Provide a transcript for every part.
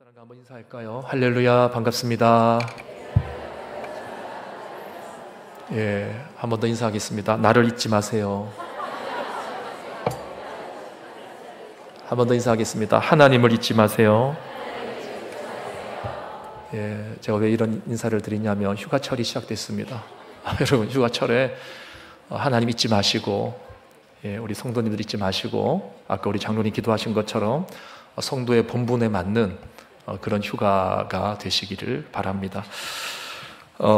사람과 한번 인사할까요? 할렐루야, 반갑습니다. 예, 한 번 더 인사하겠습니다. 나를 잊지 마세요. 한 번 더 인사하겠습니다. 하나님을 잊지 마세요. 예, 제가 왜 이런 인사를 드리냐면 휴가철이 시작됐습니다. 여러분, 휴가철에 하나님 잊지 마시고, 예, 우리 성도님들 잊지 마시고, 아까 우리 장로님 기도하신 것처럼 성도의 본분에 맞는 그런 휴가가 되시기를 바랍니다.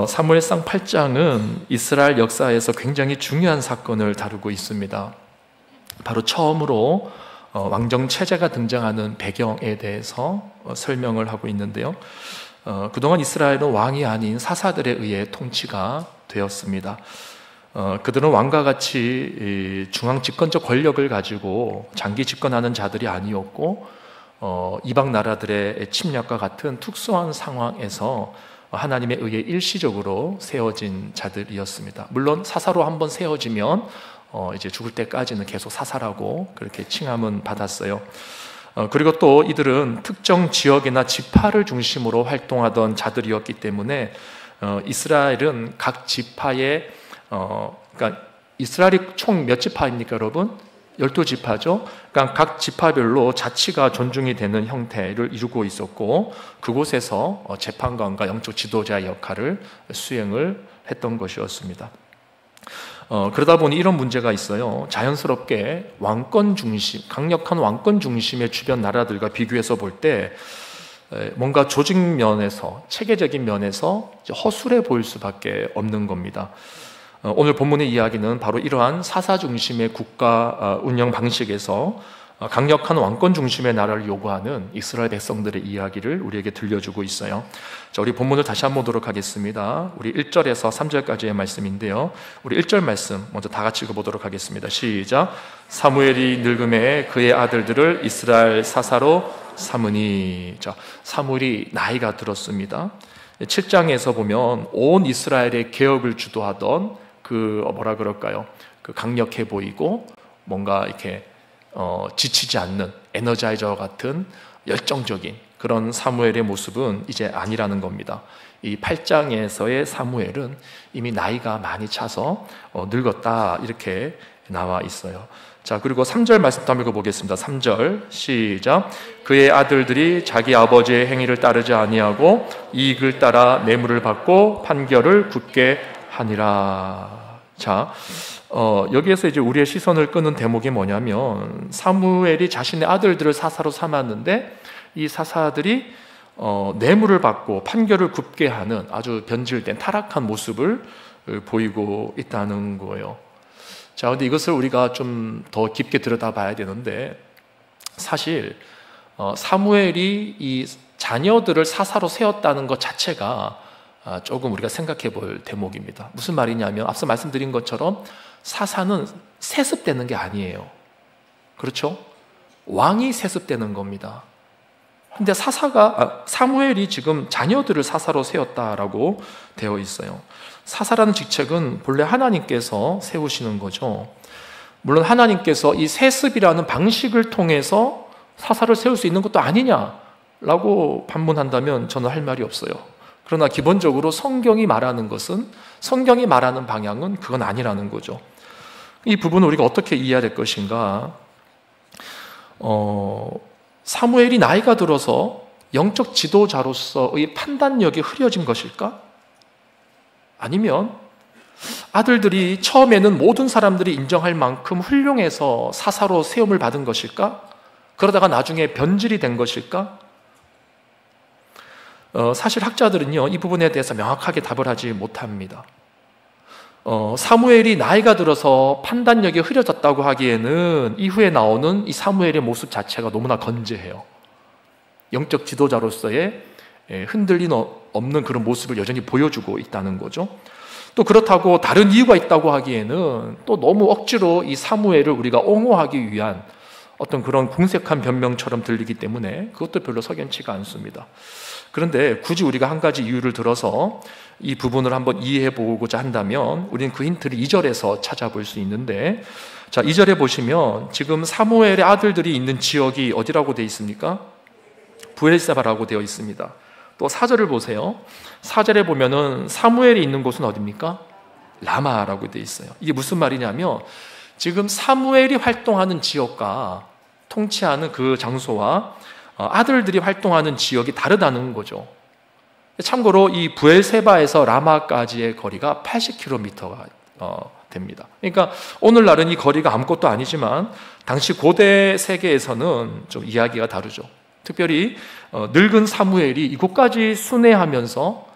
사무엘상 8장은 이스라엘 역사에서 굉장히 중요한 사건을 다루고 있습니다. 바로 처음으로 왕정 체제가 등장하는 배경에 대해서 설명을 하고 있는데요. 그동안 이스라엘은 왕이 아닌 사사들에 의해 통치가 되었습니다. 그들은 왕과 같이 중앙 집권적 권력을 가지고 장기 집권하는 자들이 아니었고, 이방 나라들의 침략과 같은 특수한 상황에서 하나님에 의해 일시적으로 세워진 자들이었습니다. 물론 사사로 한번 세워지면 이제 죽을 때까지는 계속 사사라고 그렇게 칭함은 받았어요. 그리고 또 이들은 특정 지역이나 지파를 중심으로 활동하던 자들이었기 때문에 이스라엘은 각 지파의 그러니까 이스라엘이 총 몇 지파입니까, 여러분? 12지파죠. 그러니까 각 지파별로 자치가 존중이 되는 형태를 이루고 있었고, 그곳에서 재판관과 영적 지도자의 역할을 수행을 했던 것이었습니다. 그러다 보니 이런 문제가 있어요. 자연스럽게 왕권 중심, 강력한 왕권 중심의 주변 나라들과 비교해서 볼 때 뭔가 조직 면에서, 체계적인 면에서 허술해 보일 수밖에 없는 겁니다. 오늘 본문의 이야기는 바로 이러한 사사 중심의 국가 운영 방식에서 강력한 왕권 중심의 나라를 요구하는 이스라엘 백성들의 이야기를 우리에게 들려주고 있어요. 자, 우리 본문을 다시 한번 보도록 하겠습니다. 우리 1절에서 3절까지의 말씀인데요. 우리 1절 말씀 먼저 다 같이 읽어보도록 하겠습니다. 시작. 사무엘이 늙음에 그의 아들들을 이스라엘 사사로 삼으니. 자, 사무엘이 나이가 들었습니다. 7장에서 보면 온 이스라엘의 개혁을 주도하던 그 그 강력해 보이고 뭔가 이렇게 지치지 않는 에너자이저와 같은 열정적인 그런 사무엘의 모습은 이제 아니라는 겁니다. 이 8장에서의 사무엘은 이미 나이가 많이 차서 늙었다, 이렇게 나와 있어요. 자, 그리고 3절 말씀 한번 읽어보겠습니다. 3절 시작. 그의 아들들이 자기 아버지의 행위를 따르지 아니하고 이익을 따라 뇌물을 받고 판결을 굳게 하니라. 자, 여기에서 이제 우리의 시선을 끄는 대목이 뭐냐면, 사무엘이 자신의 아들들을 사사로 삼았는데 이 사사들이 뇌물을 받고 판결을 굽게 하는 아주 변질된 타락한 모습을 보이고 있다는 거예요. 자, 근데 이것을 우리가 좀 더 깊게 들여다봐야 되는데, 사실 사무엘이 이 자녀들을 사사로 세웠다는 것 자체가 조금 우리가 생각해 볼 대목입니다. 무슨 말이냐면, 앞서 말씀드린 것처럼 사사는 세습되는 게 아니에요. 그렇죠? 왕이 세습되는 겁니다. 근데 사무엘이 지금 자녀들을 사사로 세웠다라고 되어 있어요. 사사라는 직책은 본래 하나님께서 세우시는 거죠. 물론 하나님께서 이 세습이라는 방식을 통해서 사사를 세울 수 있는 것도 아니냐라고 반문한다면 저는 할 말이 없어요. 그러나 기본적으로 성경이 말하는 것은, 성경이 말하는 방향은 그건 아니라는 거죠. 이 부분을 우리가 어떻게 이해해야 될 것인가? 사무엘이 나이가 들어서 영적 지도자로서의 판단력이 흐려진 것일까? 아니면 아들들이 처음에는 모든 사람들이 인정할 만큼 훌륭해서 사사로 세움을 받은 것일까? 그러다가 나중에 변질이 된 것일까? 사실 학자들은요, 이 부분에 대해서 명확하게 답을 하지 못합니다. 사무엘이 나이가 들어서 판단력이 흐려졌다고 하기에는 이후에 나오는 이 사무엘의 모습 자체가 너무나 건재해요. 영적 지도자로서의 흔들림 없는 그런 모습을 여전히 보여주고 있다는 거죠. 또 그렇다고 다른 이유가 있다고 하기에는 또 너무 억지로 이 사무엘을 우리가 옹호하기 위한 어떤 그런 궁색한 변명처럼 들리기 때문에 그것도 별로 석연치가 않습니다. 그런데 굳이 우리가 한 가지 이유를 들어서 이 부분을 한번 이해해 보고자 한다면 우리는 그 힌트를 2절에서 찾아볼 수 있는데, 자, 2절에 보시면 지금 사무엘의 아들들이 있는 지역이 어디라고 되어 있습니까? 부엘세바라고 되어 있습니다. 또 4절을 보세요. 4절에 보면은 사무엘이 있는 곳은 어디입니까? 라마라고 되어 있어요. 이게 무슨 말이냐면 지금 사무엘이 활동하는 지역과 통치하는 그 장소와 아들들이 활동하는 지역이 다르다는 거죠. 참고로 이 부엘세바에서 라마까지의 거리가 80km가 됩니다. 그러니까 오늘날은 이 거리가 아무것도 아니지만 당시 고대 세계에서는 좀 이야기가 다르죠. 특별히 늙은 사무엘이 이곳까지 순회하면서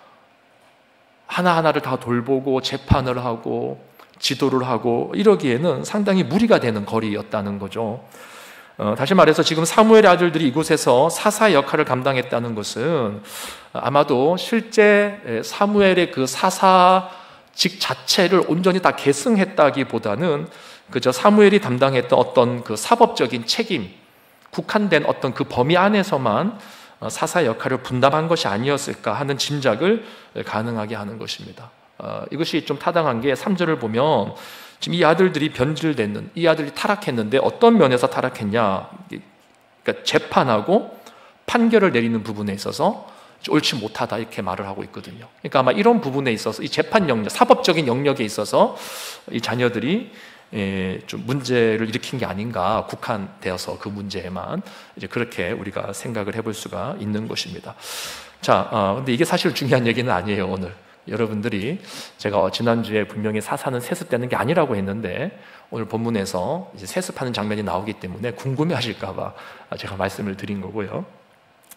하나하나를 다 돌보고 재판을 하고 지도를 하고 이러기에는 상당히 무리가 되는 거리였다는 거죠. 다시 말해서 지금 사무엘의 아들들이 이곳에서 사사 역할을 감당했다는 것은 아마도 실제 사무엘의 그 사사직 자체를 온전히 다 계승했다기보다는 그저 사무엘이 담당했던 어떤 그 사법적인 책임, 국한된 어떤 그 범위 안에서만 사사 역할을 분담한 것이 아니었을까 하는 짐작을 가능하게 하는 것입니다. 이것이 좀 타당한 게 3절을 보면 지금 이 아들들이 변질됐는, 이 아들이 타락했는데 어떤 면에서 타락했냐, 그러니까 재판하고 판결을 내리는 부분에 있어서 옳지 못하다 이렇게 말을 하고 있거든요. 그러니까 아마 이런 부분에 있어서 이 재판 영역, 사법적인 영역에 있어서 이 자녀들이 좀 문제를 일으킨 게 아닌가, 국한되어서 그 문제에만 이제 그렇게 우리가 생각을 해볼 수가 있는 것입니다. 자, 근데 이게 사실 중요한 얘기는 아니에요. 오늘 여러분들이 제가 지난주에 분명히 사사는 세습되는 게 아니라고 했는데 오늘 본문에서 이제 세습하는 장면이 나오기 때문에 궁금해하실까봐 제가 말씀을 드린 거고요.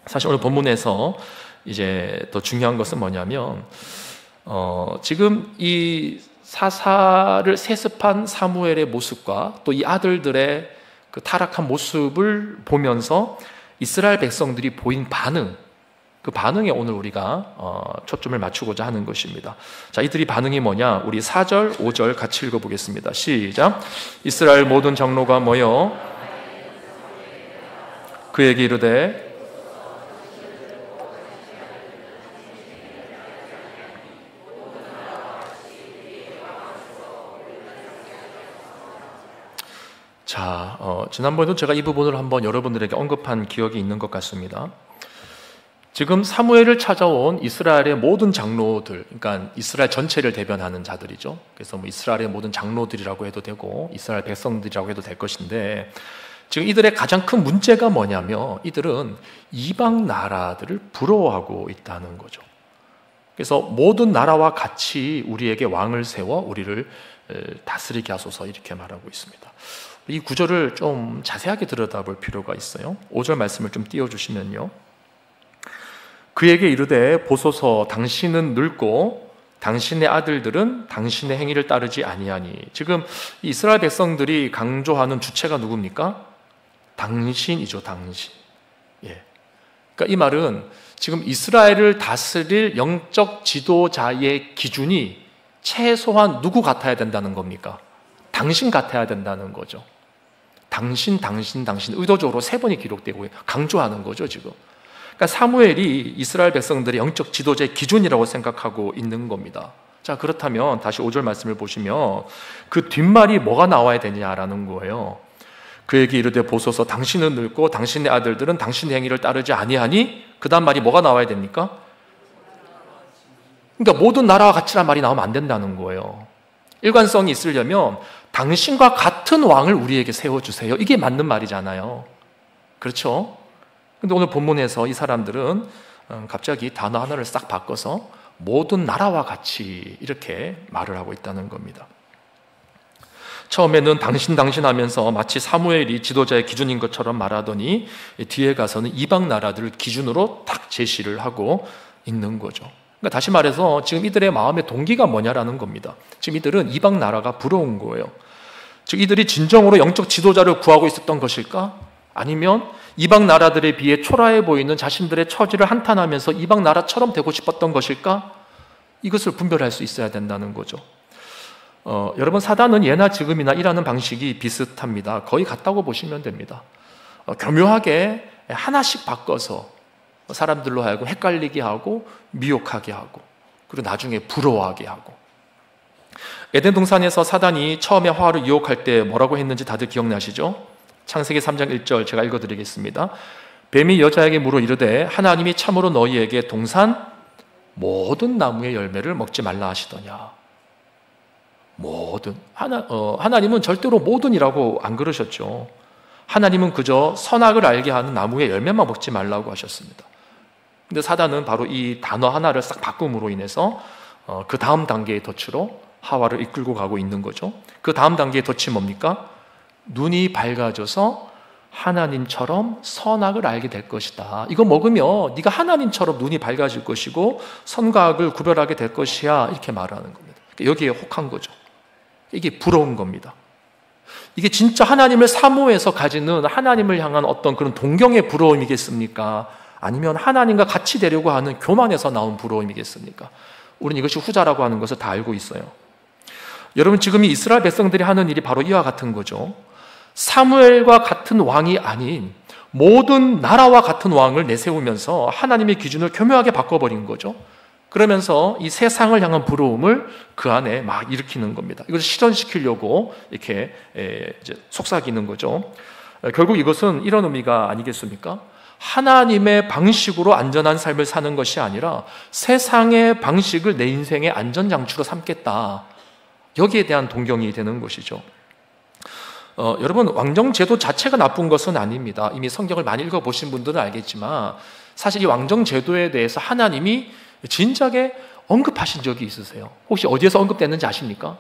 사실 오늘 본문에서 이제 더 중요한 것은 뭐냐면 지금 이 사사를 세습한 사무엘의 모습과 또 이 아들들의 그 타락한 모습을 보면서 이스라엘 백성들이 보인 반응, 그 반응에 오늘 우리가 초점을 맞추고자 하는 것입니다. 자, 이들이 반응이 뭐냐? 우리 4절, 5절 같이 읽어보겠습니다. 시작. 이스라엘 모든 장로가 모여 그에게 이르되 자, 지난번에도 제가 이 부분을 한번 여러분들에게 언급한 기억이 있는 것 같습니다. 지금 사무엘을 찾아온 이스라엘의 모든 장로들, 그러니까 이스라엘 전체를 대변하는 자들이죠. 그래서 뭐 이스라엘의 모든 장로들이라고 해도 되고 이스라엘 백성들이라고 해도 될 것인데 지금 이들의 가장 큰 문제가 뭐냐면 이들은 이방 나라들을 부러워하고 있다는 거죠. 그래서 모든 나라와 같이 우리에게 왕을 세워 우리를 다스리게 하소서 이렇게 말하고 있습니다. 이 구절을 좀 자세하게 들여다볼 필요가 있어요. 5절 말씀을 좀 띄워주시면요. 그에게 이르되 보소서 당신은 늙고 당신의 아들들은 당신의 행위를 따르지 아니하니. 지금 이스라엘 백성들이 강조하는 주체가 누굽니까? 당신이죠, 당신. 예. 그러니까 이 말은 지금 이스라엘을 다스릴 영적 지도자의 기준이 최소한 누구 같아야 된다는 겁니까? 당신 같아야 된다는 거죠. 당신 의도적으로 3번이 기록되고 강조하는 거죠, 지금. 그러니까 사무엘이 이스라엘 백성들의 영적 지도자의 기준이라고 생각하고 있는 겁니다. 자, 그렇다면 다시 5절 말씀을 보시면 그 뒷말이 뭐가 나와야 되냐라는 거예요. 그에게 이르되 보소서 당신은 늙고 당신의 아들들은 당신의 행위를 따르지 아니하니. 그 다음 말이 뭐가 나와야 됩니까? 그러니까 모든 나라와 같이란 말이 나오면 안 된다는 거예요. 일관성이 있으려면 당신과 같은 왕을 우리에게 세워주세요. 이게 맞는 말이잖아요. 그렇죠? 근데 오늘 본문에서 이 사람들은 갑자기 단어 하나를 싹 바꿔서 모든 나라와 같이 이렇게 말을 하고 있다는 겁니다. 처음에는 당신 하면서 마치 사무엘이 지도자의 기준인 것처럼 말하더니 뒤에 가서는 이방 나라들을 기준으로 딱 제시를 하고 있는 거죠. 그러니까 다시 말해서 지금 이들의 마음의 동기가 뭐냐라는 겁니다. 지금 이들은 이방 나라가 부러운 거예요. 즉 이들이 진정으로 영적 지도자를 구하고 있었던 것일까? 아니면 이방 나라들에 비해 초라해 보이는 자신들의 처지를 한탄하면서 이방 나라처럼 되고 싶었던 것일까? 이것을 분별할 수 있어야 된다는 거죠. 여러분, 사단은 예나 지금이나 일하는 방식이 비슷합니다. 거의 같다고 보시면 됩니다. 교묘하게 하나씩 바꿔서 사람들로 하여금 헷갈리게 하고 미혹하게 하고 그리고 나중에 부러워하게 하고. 에덴 동산에서 사단이 처음에 하와를 유혹할 때 뭐라고 했는지 다들 기억나시죠? 창세기 3장 1절 제가 읽어드리겠습니다. 뱀이 여자에게 물어 이르되 하나님이 참으로 너희에게 동산 모든 나무의 열매를 먹지 말라 하시더냐. 모든 하나님은 절대로 모든이라고 안 그러셨죠. 하나님은 그저 선악을 알게 하는 나무의 열매만 먹지 말라고 하셨습니다. 근데 사단은 바로 이 단어 하나를 싹 바꿈으로 인해서 그 다음 단계의 덫으로 하와를 이끌고 가고 있는 거죠. 그 다음 단계의 덫이 뭡니까? 눈이 밝아져서 하나님처럼 선악을 알게 될 것이다. 이거 먹으면 네가 하나님처럼 눈이 밝아질 것이고 선과 악을 구별하게 될 것이야. 이렇게 말하는 겁니다. 여기에 혹한 거죠. 이게 부러운 겁니다. 이게 진짜 하나님을 사모해서 가지는 하나님을 향한 어떤 그런 동경의 부러움이겠습니까? 아니면 하나님과 같이 되려고 하는 교만에서 나온 부러움이겠습니까? 우리는 이것이 후자라고 하는 것을 다 알고 있어요. 여러분, 지금 이 이스라엘 백성들이 하는 일이 바로 이와 같은 거죠. 사무엘과 같은 왕이 아닌 모든 나라와 같은 왕을 내세우면서 하나님의 기준을 교묘하게 바꿔버린 거죠. 그러면서 이 세상을 향한 부러움을 그 안에 막 일으키는 겁니다. 이걸 실현시키려고 이렇게 이제 속삭이는 거죠. 결국 이것은 이런 의미가 아니겠습니까? 하나님의 방식으로 안전한 삶을 사는 것이 아니라 세상의 방식을 내 인생의 안전장치로 삼겠다. 여기에 대한 동경이 되는 것이죠. 여러분, 왕정제도 자체가 나쁜 것은 아닙니다. 이미 성경을 많이 읽어보신 분들은 알겠지만 사실 이 왕정제도에 대해서 하나님이 진작에 언급하신 적이 있으세요? 혹시 어디에서 언급됐는지 아십니까?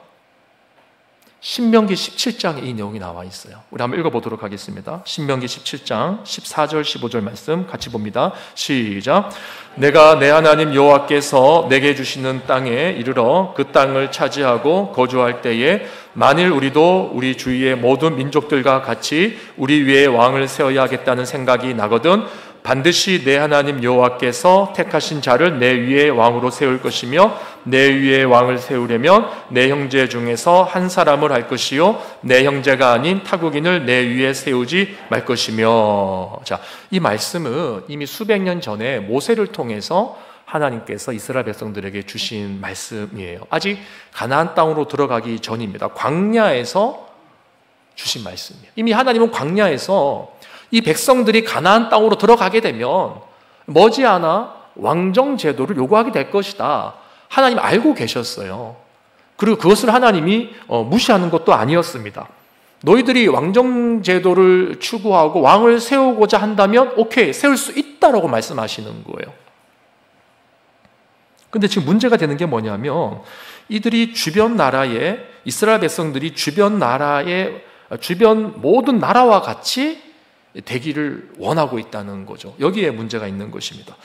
신명기 17장에 이 내용이 나와 있어요. 우리 한번 읽어보도록 하겠습니다. 신명기 17장 14절 15절 말씀 같이 봅니다. 시작. 내가 내 하나님 여호와께서 내게 주시는 땅에 이르러 그 땅을 차지하고 거주할 때에 만일 우리도 우리 주위의 모든 민족들과 같이 우리 위에 왕을 세워야 하겠다는 생각이 나거든 반드시 내 하나님 여호와께서 택하신 자를 내 위에 왕으로 세울 것이며 내 위에 왕을 세우려면 내 형제 중에서 한 사람을 할 것이요 내 형제가 아닌 타국인을 내 위에 세우지 말 것이며. 자, 이 말씀은 이미 수백 년 전에 모세를 통해서 하나님께서 이스라엘 백성들에게 주신 말씀이에요. 아직 가나안 땅으로 들어가기 전입니다. 광야에서 주신 말씀이에요. 이미 하나님은 광야에서 이 백성들이 가나안 땅으로 들어가게 되면 머지않아 왕정 제도를 요구하게 될 것이다. 하나님 알고 계셨어요. 그리고 그것을 하나님이 무시하는 것도 아니었습니다. 너희들이 왕정 제도를 추구하고 왕을 세우고자 한다면 오케이, 세울 수 있다라고 말씀하시는 거예요. 근데 지금 문제가 되는 게 뭐냐면 이들이 주변 나라에 이스라엘 백성들이 주변 모든 나라와 같이 되기를 원하고 있다는 거죠. 여기에 문제가 있는 것입니다.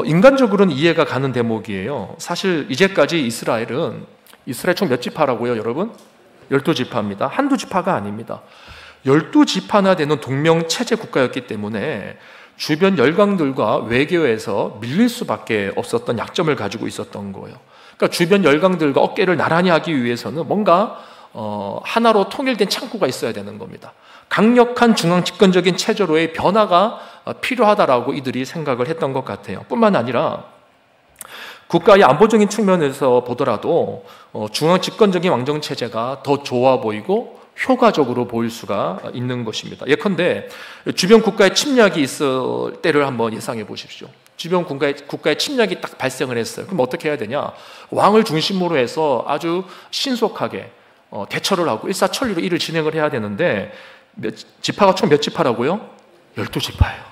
인간적으로는 이해가 가는 대목이에요. 사실 이제까지 이스라엘 총 몇 지파라고요, 여러분? 12지파입니다. 한두 지파가 아닙니다. 12지파나 되는 동명체제 국가였기 때문에 주변 열강들과 외교에서 밀릴 수밖에 없었던 약점을 가지고 있었던 거예요. 그러니까 주변 열강들과 어깨를 나란히 하기 위해서는 뭔가 하나로 통일된 창구가 있어야 되는 겁니다. 강력한 중앙 집권적인 체제로의 변화가 필요하다라고 이들이 생각을 했던 것 같아요. 뿐만 아니라 국가의 안보적인 측면에서 보더라도 중앙 집권적인 왕정 체제가 더 좋아 보이고 효과적으로 보일 수가 있는 것입니다. 예컨대 주변 국가의 침략이 있을 때를 한번 예상해 보십시오. 주변 국가의 침략이 딱 발생을 했어요. 그럼 어떻게 해야 되냐? 왕을 중심으로 해서 아주 신속하게 대처를 하고 일사천리로 일을 진행을 해야 되는데 지파가 총 몇 지파라고요? 12지파예요.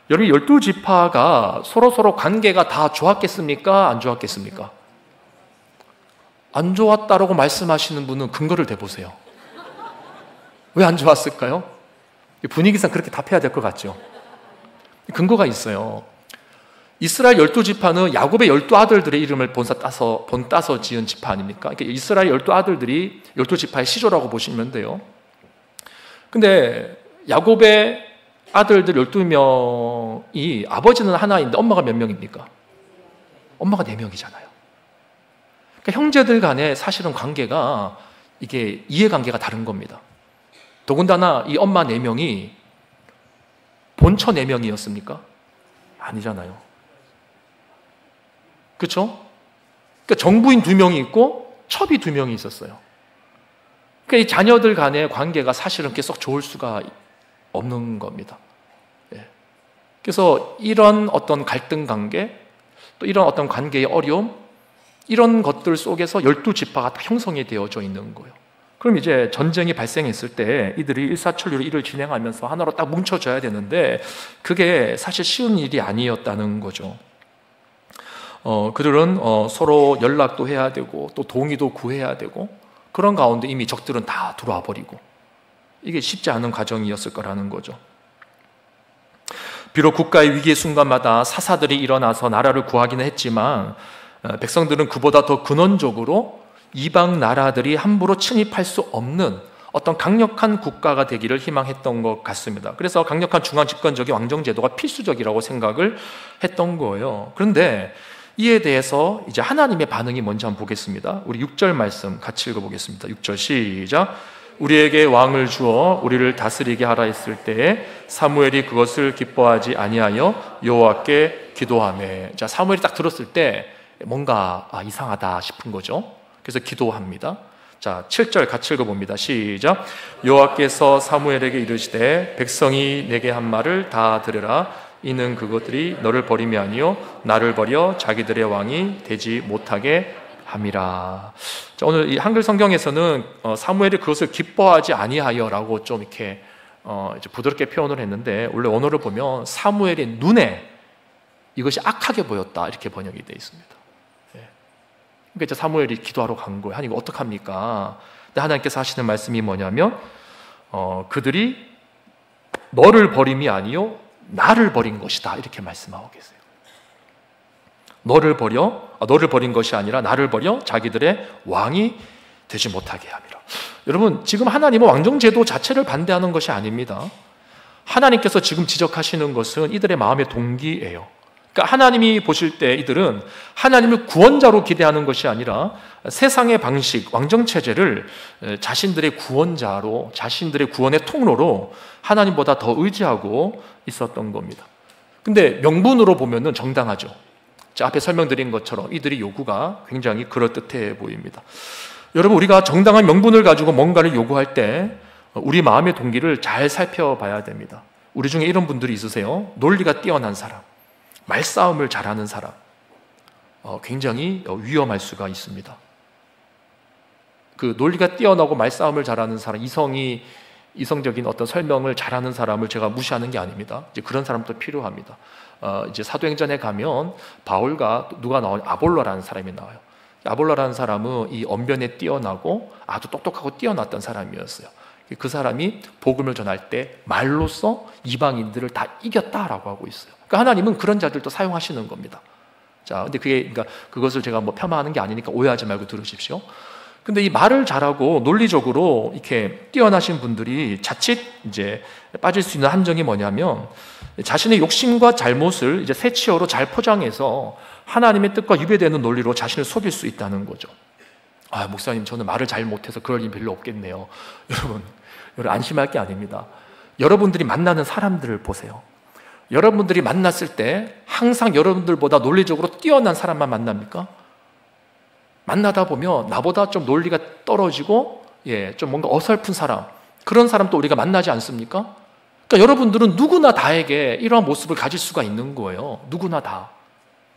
여러분, 12지파가 서로 관계가 다 좋았겠습니까? 안 좋았겠습니까? 안 좋았다라고 말씀하시는 분은 근거를 대보세요. 왜 안 좋았을까요? 분위기상 그렇게 답해야 될 것 같죠? 근거가 있어요. 이스라엘 12지파는 야곱의 12아들들의 이름을 본따서 지은 지파 아닙니까? 그러니까 이스라엘 12아들들이 12지파의 시조라고 보시면 돼요. 근데 야곱의 아들들 12명이 아버지는 하나인데 엄마가 몇 명입니까? 엄마가 4명이잖아요. 그러니까 형제들 간에 사실은 관계가 이게 이해관계가 다른 겁니다. 더군다나 이 엄마 4명이 본처 4명이었습니까? 아니잖아요. 그렇죠? 그러니까 정부인 2명이 있고 첩이 2명이 있었어요. 그러니까 이 자녀들 간의 관계가 사실은 썩 좋을 수가 없는 겁니다. 예. 그래서 이런 어떤 갈등 관계, 또 이런 어떤 관계의 어려움, 이런 것들 속에서 12지파가 다 형성이 되어져 있는 거예요. 그럼 이제 전쟁이 발생했을 때 이들이 일사천리로 일을 진행하면서 하나로 딱 뭉쳐져야 되는데 그게 사실 쉬운 일이 아니었다는 거죠. 그들은 서로 연락도 해야 되고 또 동의도 구해야 되고 그런 가운데 이미 적들은 다 들어와 버리고 이게 쉽지 않은 과정이었을 거라는 거죠. 비록 국가의 위기의 순간마다 사사들이 일어나서 나라를 구하기는 했지만 백성들은 그보다 더 근원적으로 이방 나라들이 함부로 침입할 수 없는 어떤 강력한 국가가 되기를 희망했던 것 같습니다. 그래서 강력한 중앙 집권적인 왕정제도가 필수적이라고 생각을 했던 거예요. 그런데 이에 대해서 이제 하나님의 반응이 뭔지 한번 보겠습니다. 우리 6절 말씀 같이 읽어보겠습니다. 6절 시작. 우리에게 왕을 주어 우리를 다스리게 하라 했을 때에 사무엘이 그것을 기뻐하지 아니하여 여호와께 기도하매. 자, 사무엘이 딱 들었을 때 뭔가 이상하다 싶은 거죠. 그래서 기도합니다. 자, 7절 같이 읽어봅니다. 시작. 여호와께서 사무엘에게 이르시되 백성이 내게 한 말을 다 들으라. 이는 그것들이 너를 버림이 아니요 나를 버려 자기들의 왕이 되지 못하게 함이라. 자, 오늘 이 한글 성경에서는 사무엘이 그것을 기뻐하지 아니하여라고 좀 이렇게 이제 부드럽게 표현을 했는데 원래 언어를 보면 사무엘의 눈에 이것이 악하게 보였다 이렇게 번역이 되어 있습니다. 그러니까 이제 사무엘이 기도하러 간 거예요. 하나님 어떡합니까? 근데 하나님께서 하시는 말씀이 뭐냐면 그들이 너를 버림이 아니요 나를 버린 것이다 이렇게 말씀하고 계세요. 너를 버린 것이 아니라 나를 버려 자기들의 왕이 되지 못하게 함이라. 여러분, 지금 하나님은 왕정제도 자체를 반대하는 것이 아닙니다. 하나님께서 지금 지적하시는 것은 이들의 마음의 동기예요. 그러니까 하나님이 보실 때 이들은 하나님을 구원자로 기대하는 것이 아니라 세상의 방식, 왕정체제를 자신들의 구원자로, 자신들의 구원의 통로로 하나님보다 더 의지하고 있었던 겁니다. 근데 명분으로 보면은 정당하죠. 자, 앞에 설명드린 것처럼 이들의 요구가 굉장히 그럴듯해 보입니다. 여러분, 우리가 정당한 명분을 가지고 뭔가를 요구할 때 우리 마음의 동기를 잘 살펴봐야 됩니다. 우리 중에 이런 분들이 있으세요. 논리가 뛰어난 사람, 말싸움을 잘하는 사람, 굉장히 위험할 수가 있습니다. 그 논리가 뛰어나고 말싸움을 잘하는 사람, 이성적인 어떤 설명을 잘하는 사람을 제가 무시하는 게 아닙니다. 이제 그런 사람도 필요합니다. 이제 사도행전에 가면 바울과 누가 나오냐, 아볼로라는 사람이 나와요. 아볼로라는 사람은 이 언변에 뛰어나고 아주 똑똑하고 뛰어났던 사람이었어요. 그 사람이 복음을 전할 때 말로써 이방인들을 다 이겼다라고 하고 있어요. 그러니까 하나님은 그런 자들도 사용하시는 겁니다. 자, 근데 그러니까 그것을 제가 폄하하는 게 아니니까 오해하지 말고 들으십시오. 근데 이 말을 잘하고 논리적으로 이렇게 뛰어나신 분들이 자칫 이제 빠질 수 있는 함정이 뭐냐면 자신의 욕심과 잘못을 이제 새치어로 잘 포장해서 하나님의 뜻과 위배되는 논리로 자신을 속일 수 있다는 거죠. 아, 목사님, 저는 말을 잘 못해서 그럴 일 별로 없겠네요. 여러분 안심할 게 아닙니다. 여러분들이 만나는 사람들을 보세요. 여러분들이 만났을 때 항상 여러분들보다 논리적으로 뛰어난 사람만 만납니까? 만나다 보면 나보다 좀 논리가 떨어지고 좀 뭔가 어설픈 사람, 그런 사람도 우리가 만나지 않습니까? 그러니까 여러분들은 누구나 다에게 이러한 모습을 가질 수가 있는 거예요. 누구나 다.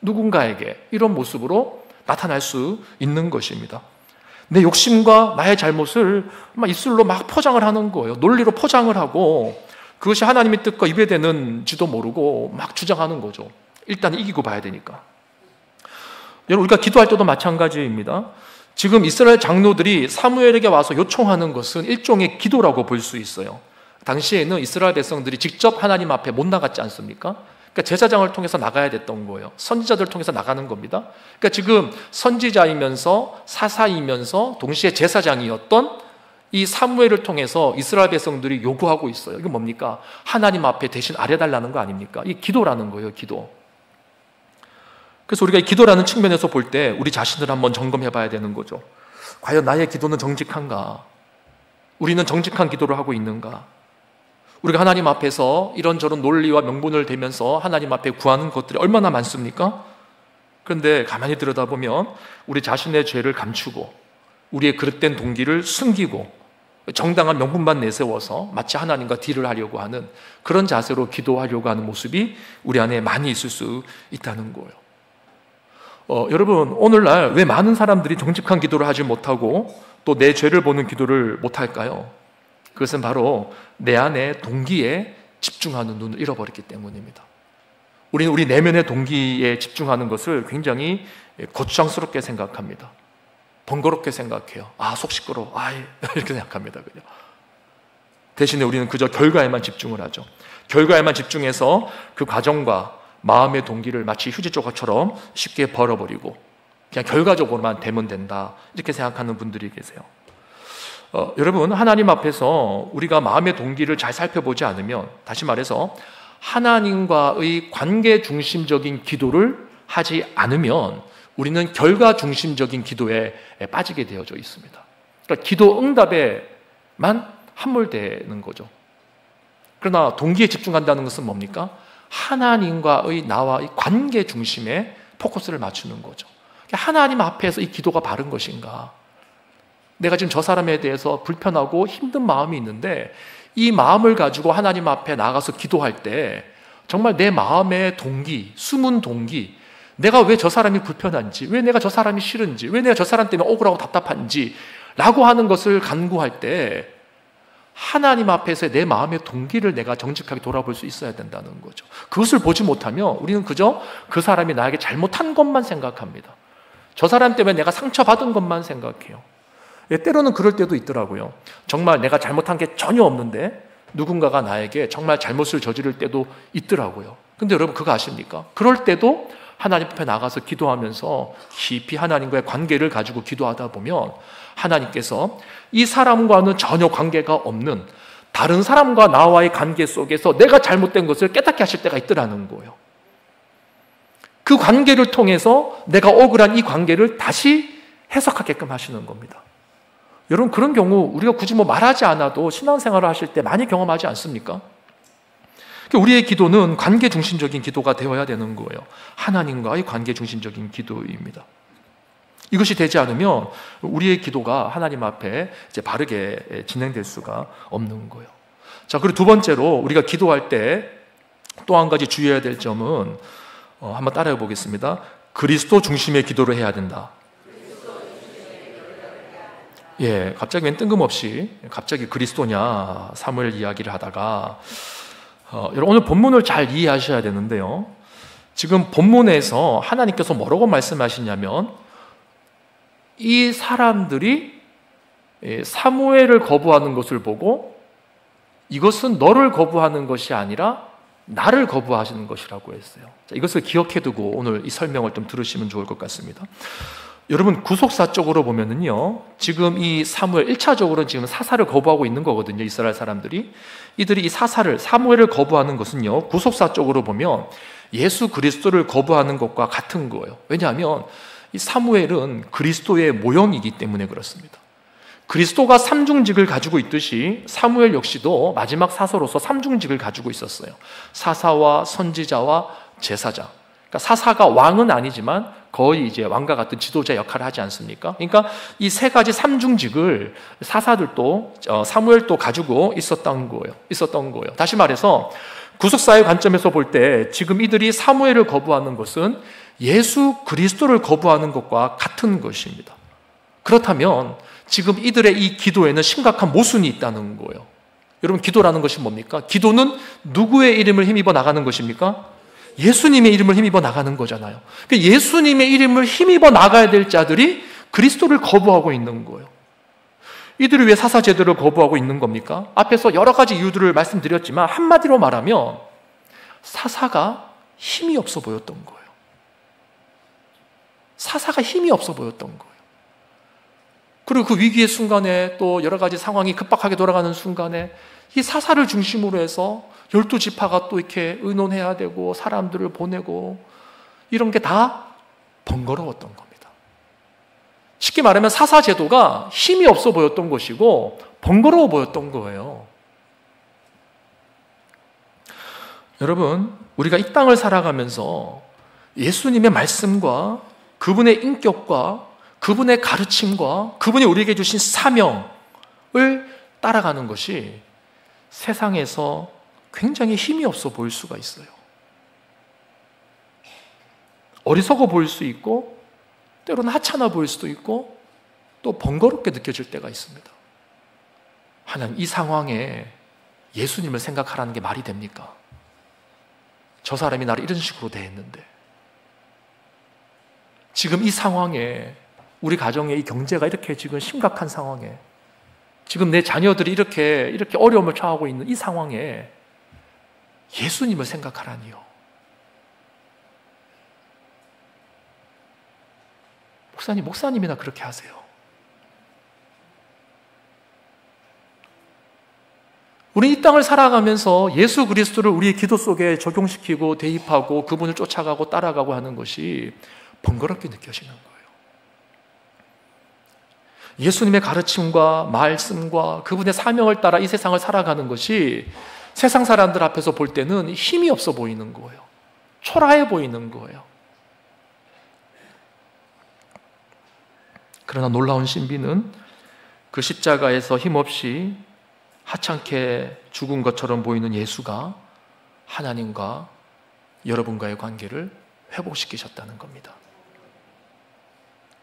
누군가에게 이런 모습으로 나타날 수 있는 것입니다. 내 욕심과 나의 잘못을 막 입술로 막 포장을 하는 거예요. 논리로 포장을 하고 그것이 하나님의 뜻과 위배되는지도 모르고 막 주장하는 거죠. 일단 이기고 봐야 되니까. 여러분, 우리가 기도할 때도 마찬가지입니다. 지금 이스라엘 장로들이 사무엘에게 와서 요청하는 것은 일종의 기도라고 볼 수 있어요. 당시에는 이스라엘 백성들이 직접 하나님 앞에 못 나갔지 않습니까? 그러니까 제사장을 통해서 나가야 됐던 거예요. 선지자들을 통해서 나가는 겁니다. 그러니까 지금 선지자이면서 사사이면서 동시에 제사장이었던 이 사무엘을 통해서 이스라엘 백성들이 요구하고 있어요. 이게 뭡니까? 하나님 앞에 대신 아뢰달라는 거 아닙니까? 이게 기도라는 거예요, 기도. 그래서 우리가 이 기도라는 측면에서 볼 때 우리 자신을 한번 점검해 봐야 되는 거죠. 과연 나의 기도는 정직한가? 우리는 정직한 기도를 하고 있는가? 우리가 하나님 앞에서 이런저런 논리와 명분을 대면서 하나님 앞에 구하는 것들이 얼마나 많습니까? 그런데 가만히 들여다보면 우리 자신의 죄를 감추고 우리의 그릇된 동기를 숨기고 정당한 명분만 내세워서 마치 하나님과 딜을 하려고 하는 그런 자세로 기도하려고 하는 모습이 우리 안에 많이 있을 수 있다는 거예요. 여러분, 오늘날 왜 많은 사람들이 정직한 기도를 하지 못하고 또 내 죄를 보는 기도를 못할까요? 그것은 바로 내 안에 동기에 집중하는 눈을 잃어버렸기 때문입니다. 우리는 우리 내면의 동기에 집중하는 것을 굉장히 거추장스럽게 생각합니다. 번거롭게 생각해요. 속 시끄러워. 이렇게 생각합니다. 그냥. 대신에 우리는 그저 결과에만 집중을 하죠. 결과에만 집중해서 그 과정과 마음의 동기를 마치 휴지 조각처럼 쉽게 버려버리고 그냥 결과적으로만 되면 된다, 이렇게 생각하는 분들이 계세요. 여러분, 하나님 앞에서 우리가 마음의 동기를 잘 살펴보지 않으면, 다시 말해서 하나님과의 관계 중심적인 기도를 하지 않으면 우리는 결과 중심적인 기도에 빠지게 되어져 있습니다. 그러니까 기도 응답에만 함몰되는 거죠. 그러나 동기에 집중한다는 것은 뭡니까? 하나님과의 나와의 관계 중심에 포커스를 맞추는 거죠. 하나님 앞에서 이 기도가 바른 것인가? 내가 지금 저 사람에 대해서 불편하고 힘든 마음이 있는데 이 마음을 가지고 하나님 앞에 나가서 기도할 때 정말 내 마음의 동기, 숨은 동기, 내가 왜 저 사람이 불편한지, 왜 내가 저 사람이 싫은지, 왜 내가 저 사람 때문에 억울하고 답답한지 라고 하는 것을 간구할 때 하나님 앞에서 내 마음의 동기를 내가 정직하게 돌아볼 수 있어야 된다는 거죠. 그것을 보지 못하면 우리는 그저 그 사람이 나에게 잘못한 것만 생각합니다. 저 사람 때문에 내가 상처받은 것만 생각해요. 때로는 그럴 때도 있더라고요. 정말 내가 잘못한 게 전혀 없는데 누군가가 나에게 정말 잘못을 저지를 때도 있더라고요. 근데 여러분, 그거 아십니까? 그럴 때도 하나님 앞에 나가서 기도하면서 깊이 하나님과의 관계를 가지고 기도하다 보면 하나님께서 이 사람과는 전혀 관계가 없는 다른 사람과 나와의 관계 속에서 내가 잘못된 것을 깨닫게 하실 때가 있더라는 거예요. 그 관계를 통해서 내가 억울한 이 관계를 다시 해석하게끔 하시는 겁니다. 여러분, 그런 경우 우리가 굳이 말하지 않아도 신앙생활을 하실 때 많이 경험하지 않습니까? 우리의 기도는 관계 중심적인 기도가 되어야 되는 거예요. 하나님과의 관계 중심적인 기도입니다. 이것이 되지 않으면 우리의 기도가 하나님 앞에 이제 바르게 진행될 수가 없는 거예요. 자, 그리고 두 번째로 우리가 기도할 때 또 한 가지 주의해야 될 점은 한번 따라해 보겠습니다. 그리스도 중심의 기도를 해야 된다. 갑자기 웬 뜬금없이 갑자기 그리스도냐 사무엘 이야기를 하다가 여러분, 오늘 본문을 잘 이해하셔야 되는데요. 지금 본문에서 하나님께서 뭐라고 말씀하시냐면 이 사람들이 사무엘을 거부하는 것을 보고 이것은 너를 거부하는 것이 아니라 나를 거부하시는 것이라고 했어요. 자, 이것을 기억해두고 오늘 이 설명을 좀 들으시면 좋을 것 같습니다. 여러분, 구속사적으로 보면은요, 지금 이 사무엘 1차적으로는 지금 사사를 거부하고 있는 거거든요. 이스라엘 사람들이. 이들이 이 사무엘을 거부하는 것은요, 구속사적으로 보면 예수 그리스도를 거부하는 것과 같은 거예요. 왜냐하면 이 사무엘은 그리스도의 모형이기 때문에 그렇습니다. 그리스도가 삼중직을 가지고 있듯이 사무엘 역시도 마지막 사서로서 삼중직을 가지고 있었어요. 사사와 선지자와 제사장. 그러니까 사사가 왕은 아니지만 거의 이제 왕과 같은 지도자 역할을 하지 않습니까? 그러니까 이 세 가지 삼중직을 사사들도 사무엘도 가지고 있었던 거예요. 다시 말해서 구속사의 관점에서 볼 때 지금 이들이 사무엘을 거부하는 것은 예수 그리스도를 거부하는 것과 같은 것입니다. 그렇다면 지금 이들의 이 기도에는 심각한 모순이 있다는 거예요. 여러분, 기도라는 것이 뭡니까? 기도는 누구의 이름을 힘입어 나가는 것입니까? 예수님의 이름을 힘입어 나가는 거잖아요. 그러니까 예수님의 이름을 힘입어 나가야 될 자들이 그리스도를 거부하고 있는 거예요. 이들이 왜 사사제도를 거부하고 있는 겁니까? 앞에서 여러 가지 이유들을 말씀드렸지만 한마디로 말하면 사사가 힘이 없어 보였던 거예요. 사사가 힘이 없어 보였던 거예요. 그리고 그 위기의 순간에 또 여러 가지 상황이 급박하게 돌아가는 순간에 이 사사를 중심으로 해서 12지파가 또 이렇게 의논해야 되고 사람들을 보내고 이런 게 다 번거로웠던 겁니다. 쉽게 말하면 사사제도가 힘이 없어 보였던 것이고 번거로워 보였던 거예요. 여러분, 우리가 이 땅을 살아가면서 예수님의 말씀과 그분의 인격과 그분의 가르침과 그분이 우리에게 주신 사명을 따라가는 것이 세상에서 굉장히 힘이 없어 보일 수가 있어요. 어리석어 보일 수 있고 때로는 하찮아 보일 수도 있고 또 번거롭게 느껴질 때가 있습니다. 하나님, 이 상황에 예수님을 생각하라는 게 말이 됩니까? 저 사람이 나를 이런 식으로 대했는데, 지금 이 상황에 우리 가정의 이 경제가 이렇게 지금 심각한 상황에, 지금 내 자녀들이 이렇게 어려움을 처하고 있는 이 상황에 예수님을 생각하라니요. 목사님이나 그렇게 하세요. 우리 이 땅을 살아가면서 예수 그리스도를 우리의 기도 속에 적용시키고 대입하고 그분을 쫓아가고 따라가고 하는 것이 번거롭게 느껴지는 거예요. 예수님의 가르침과 말씀과 그분의 사명을 따라 이 세상을 살아가는 것이 세상 사람들 앞에서 볼 때는 힘이 없어 보이는 거예요. 초라해 보이는 거예요. 그러나 놀라운 신비는 그 십자가에서 힘없이 하찮게 죽은 것처럼 보이는 예수가 하나님과 여러분과의 관계를 회복시키셨다는 겁니다.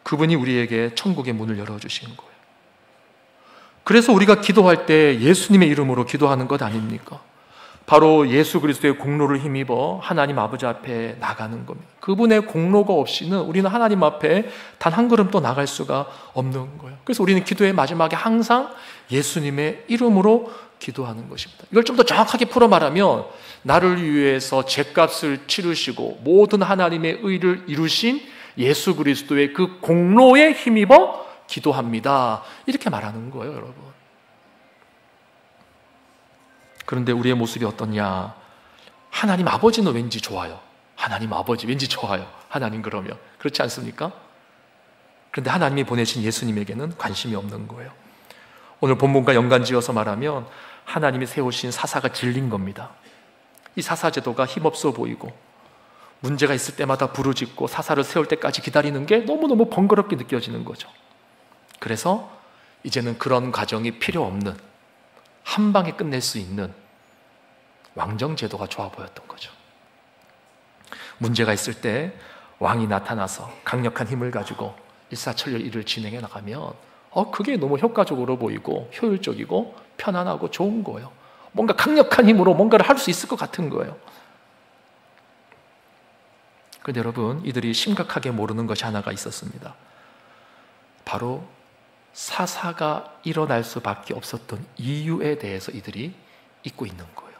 그분이 우리에게 천국의 문을 열어주신 거예요. 그래서 우리가 기도할 때 예수님의 이름으로 기도하는 것 아닙니까? 바로 예수 그리스도의 공로를 힘입어 하나님 아버지 앞에 나가는 겁니다. 그분의 공로가 없이는 우리는 하나님 앞에 단 한 걸음도 나갈 수가 없는 거예요. 그래서 우리는 기도의 마지막에 항상 예수님의 이름으로 기도하는 것입니다. 이걸 좀 더 정확하게 풀어 말하면, 나를 위해서 죗값을 치르시고 모든 하나님의 의를 이루신 예수 그리스도의 그 공로에 힘입어 기도합니다. 이렇게 말하는 거예요, 여러분. 그런데 우리의 모습이 어떻냐? 하나님 아버지는 왠지 좋아요. 하나님 아버지 왠지 좋아요. 하나님 그러면. 그렇지 않습니까? 그런데 하나님이 보내신 예수님에게는 관심이 없는 거예요. 오늘 본문과 연관지어서 말하면 하나님이 세우신 사사가 질린 겁니다. 이 사사제도가 힘없어 보이고 문제가 있을 때마다 부르짖고 사사를 세울 때까지 기다리는 게 너무너무 번거롭게 느껴지는 거죠. 그래서 이제는 그런 과정이 필요 없는, 한 방에 끝낼 수 있는 왕정제도가 좋아 보였던 거죠. 문제가 있을 때 왕이 나타나서 강력한 힘을 가지고 일사천리 일을 진행해 나가면 그게 너무 효과적으로 보이고 효율적이고 편안하고 좋은 거예요. 뭔가 강력한 힘으로 뭔가를 할 수 있을 것 같은 거예요. 그런데 여러분, 이들이 심각하게 모르는 것이 하나가 있었습니다. 바로 사사가 일어날 수밖에 없었던 이유에 대해서 이들이 잊고 있는 거예요.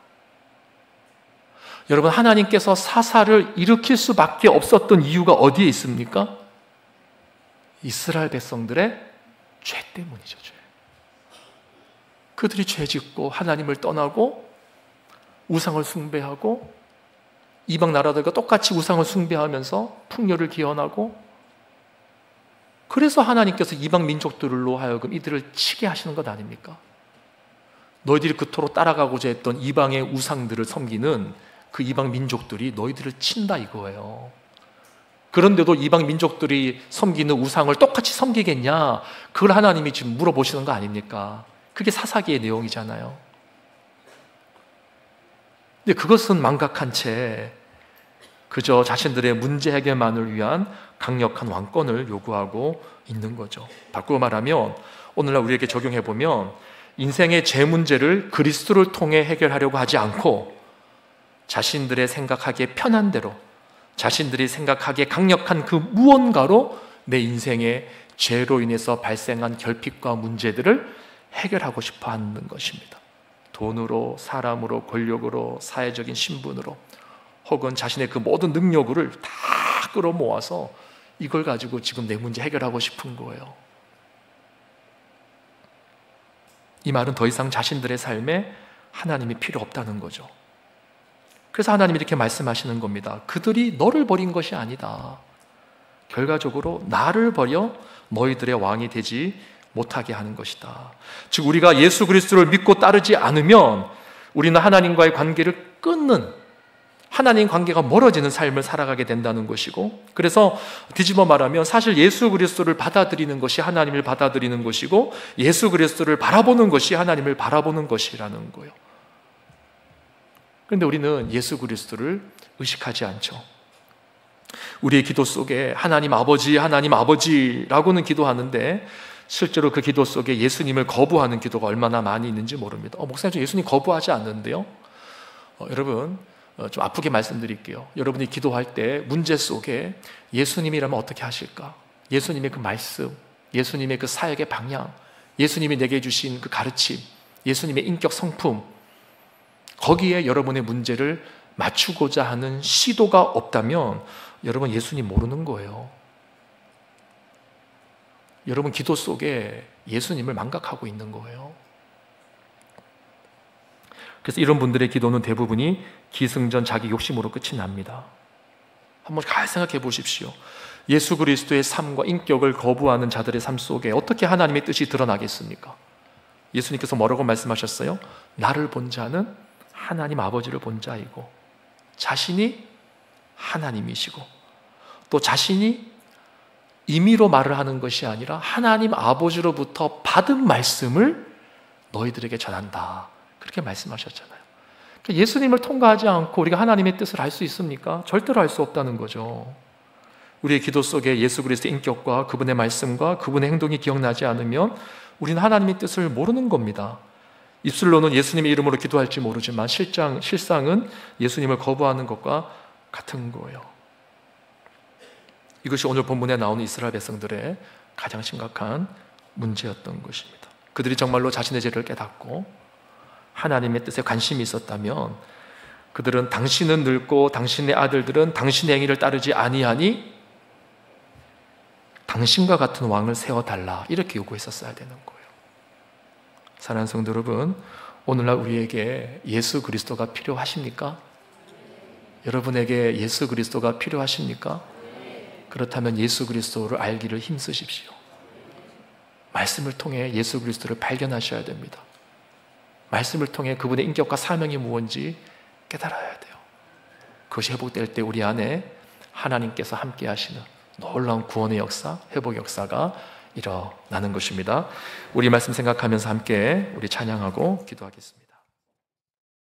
여러분, 하나님께서 사사를 일으킬 수밖에 없었던 이유가 어디에 있습니까? 이스라엘 백성들의 죄 때문이죠. 죄. 그들이 죄 짓고 하나님을 떠나고 우상을 숭배하고 이방 나라들과 똑같이 우상을 숭배하면서 풍요를 기원하고, 그래서 하나님께서 이방 민족들로 하여금 이들을 치게 하시는 것 아닙니까? 너희들이 그토록 따라가고자 했던 이방의 우상들을 섬기는 그 이방 민족들이 너희들을 친다 이거예요. 그런데도 이방 민족들이 섬기는 우상을 똑같이 섬기겠냐? 그걸 하나님이 지금 물어보시는 거 아닙니까? 그게 사사기의 내용이잖아요. 근데 그것은 망각한 채 그저 자신들의 문제 해결만을 위한 강력한 왕권을 요구하고 있는 거죠. 바꾸어 말하면 오늘날 우리에게 적용해 보면, 인생의 제 문제를 그리스도를 통해 해결하려고 하지 않고 자신들의 생각하기에 편한 대로, 자신들이 생각하기에 강력한 그 무언가로 내 인생의 죄로 인해서 발생한 결핍과 문제들을 해결하고 싶어 하는 것입니다. 돈으로, 사람으로, 권력으로, 사회적인 신분으로, 혹은 자신의 그 모든 능력을 다 끌어모아서 이걸 가지고 지금 내 문제 해결하고 싶은 거예요. 이 말은 더 이상 자신들의 삶에 하나님이 필요 없다는 거죠. 그래서 하나님이 이렇게 말씀하시는 겁니다. 그들이 너를 버린 것이 아니다. 결과적으로 나를 버려 너희들의 왕이 되지 못하게 하는 것이다. 즉, 우리가 예수 그리스도를 믿고 따르지 않으면 우리는 하나님과의 관계를 끊는, 하나님 관계가 멀어지는 삶을 살아가게 된다는 것이고, 그래서 뒤집어 말하면 사실 예수 그리스도를 받아들이는 것이 하나님을 받아들이는 것이고, 예수 그리스도를 바라보는 것이 하나님을 바라보는 것이라는 거예요. 그런데 우리는 예수 그리스도를 의식하지 않죠. 우리의 기도 속에 하나님 아버지라고는 기도하는데 실제로 그 기도 속에 예수님을 거부하는 기도가 얼마나 많이 있는지 모릅니다. 목사님, 저 예수님 거부하지 않는데요. 여러분, 좀 아프게 말씀드릴게요. 여러분이 기도할 때 문제 속에 예수님이라면 어떻게 하실까? 예수님의 그 말씀, 예수님의 그 사역의 방향, 예수님이 내게 주신 그 가르침, 예수님의 인격 성품, 거기에 여러분의 문제를 맞추고자 하는 시도가 없다면 여러분 예수님 모르는 거예요. 여러분 기도 속에 예수님을 망각하고 있는 거예요. 그래서 이런 분들의 기도는 대부분이 기승전 자기 욕심으로 끝이 납니다. 한번 잘 생각해 보십시오. 예수 그리스도의 삶과 인격을 거부하는 자들의 삶 속에 어떻게 하나님의 뜻이 드러나겠습니까? 예수님께서 뭐라고 말씀하셨어요? 나를 본 자는 하나님 아버지를 본 자이고, 자신이 하나님이시고, 또 자신이 임의로 말을 하는 것이 아니라 하나님 아버지로부터 받은 말씀을 너희들에게 전한다, 그렇게 말씀하셨잖아요. 그러니까 예수님을 통과하지 않고 우리가 하나님의 뜻을 알 수 있습니까? 절대로 알 수 없다는 거죠. 우리의 기도 속에 예수 그리스도의 인격과 그분의 말씀과 그분의 행동이 기억나지 않으면 우리는 하나님의 뜻을 모르는 겁니다. 입술로는 예수님의 이름으로 기도할지 모르지만 실상은 예수님을 거부하는 것과 같은 거예요. 이것이 오늘 본문에 나오는 이스라엘 백성들의 가장 심각한 문제였던 것입니다. 그들이 정말로 자신의 죄를 깨닫고 하나님의 뜻에 관심이 있었다면 그들은 당신은 늙고 당신의 아들들은 당신의 행위를 따르지 아니하니 당신과 같은 왕을 세워달라, 이렇게 요구했었어야 되는 거예요. 사랑하는 성도 여러분, 오늘날 우리에게 예수 그리스도가 필요하십니까? 여러분에게 예수 그리스도가 필요하십니까? 그렇다면 예수 그리스도를 알기를 힘쓰십시오. 말씀을 통해 예수 그리스도를 발견하셔야 됩니다. 말씀을 통해 그분의 인격과 사명이 무엇인지 깨달아야 돼요. 그것이 회복될 때 우리 안에 하나님께서 함께 하시는 놀라운 구원의 역사, 회복의 역사가 일어나는 것입니다. 우리 말씀 생각하면서 함께 우리 찬양하고 기도하겠습니다.